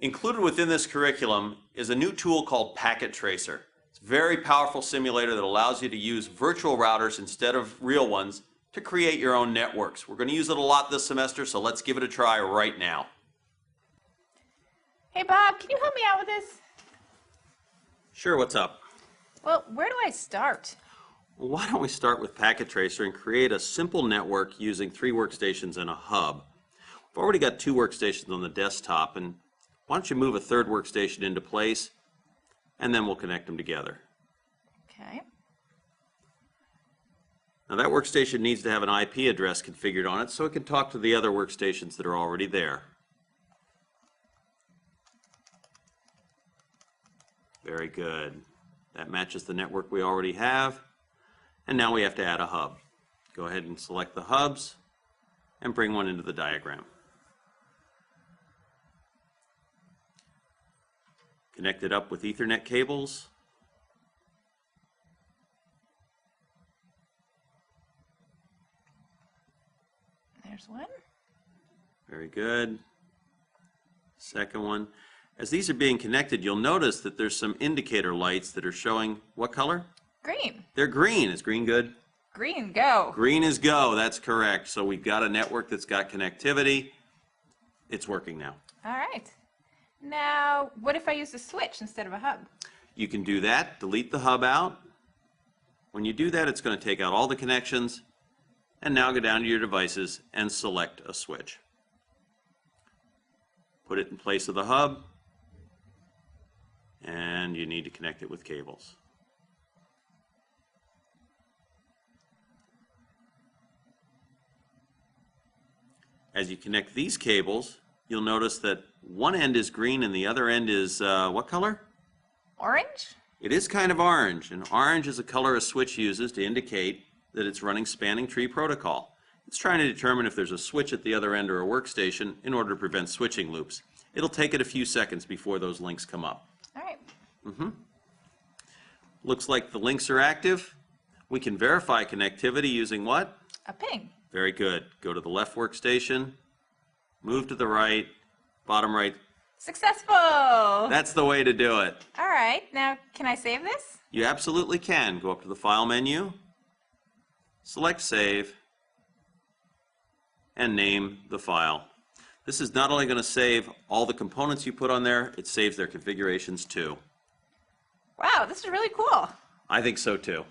Included within this curriculum is a new tool called Packet Tracer. It's a very powerful simulator that allows you to use virtual routers instead of real ones to create your own networks. We're going to use it a lot this semester, so let's give it a try right now. Hey Bob, can you help me out with this? Sure, what's up? Well, where do I start? Well, why don't we start with Packet Tracer and create a simple network using 3 workstations and a hub. We've already got 2 workstations on the desktop, and why don't you move a 3rd workstation into place, and then we'll connect them together. Okay. Now that workstation needs to have an IP address configured on it so it can talk to the other workstations that are already there. Very good. That matches the network we already have. And now we have to add a hub. Go ahead and select the hubs and bring one into the diagram. Connect it up with Ethernet cables. There's one. Very good. Second one. As these are being connected, you'll notice that there's some indicator lights that are showing what color? Green. They're green. Is green good? Green, go. Green is go. That's correct. So we've got a network that's got connectivity. It's working now. All right. Now, what if I use a switch instead of a hub? You can do that. Delete the hub out. When you do that, it's going to take out all the connections. And now go down to your devices and select a switch. Put it in place of the hub. And you need to connect it with cables. As you connect these cables, you'll notice that one end is green and the other end is what color? Orange? It is kind of orange, and orange is a color a switch uses to indicate that it's running spanning tree protocol. It's trying to determine if there's a switch at the other end or a workstation in order to prevent switching loops. It'll take it a few seconds before those links come up. All right. Looks like the links are active. We can verify connectivity using what? A ping. Very good. Go to the left workstation, move to the right, bottom right. Successful! That's the way to do it. All right. Now, can I save this? You absolutely can. Go up to the File menu, select Save, and name the file. This is not only going to save all the components you put on there, it saves their configurations too. Wow, this is really cool. I think so too.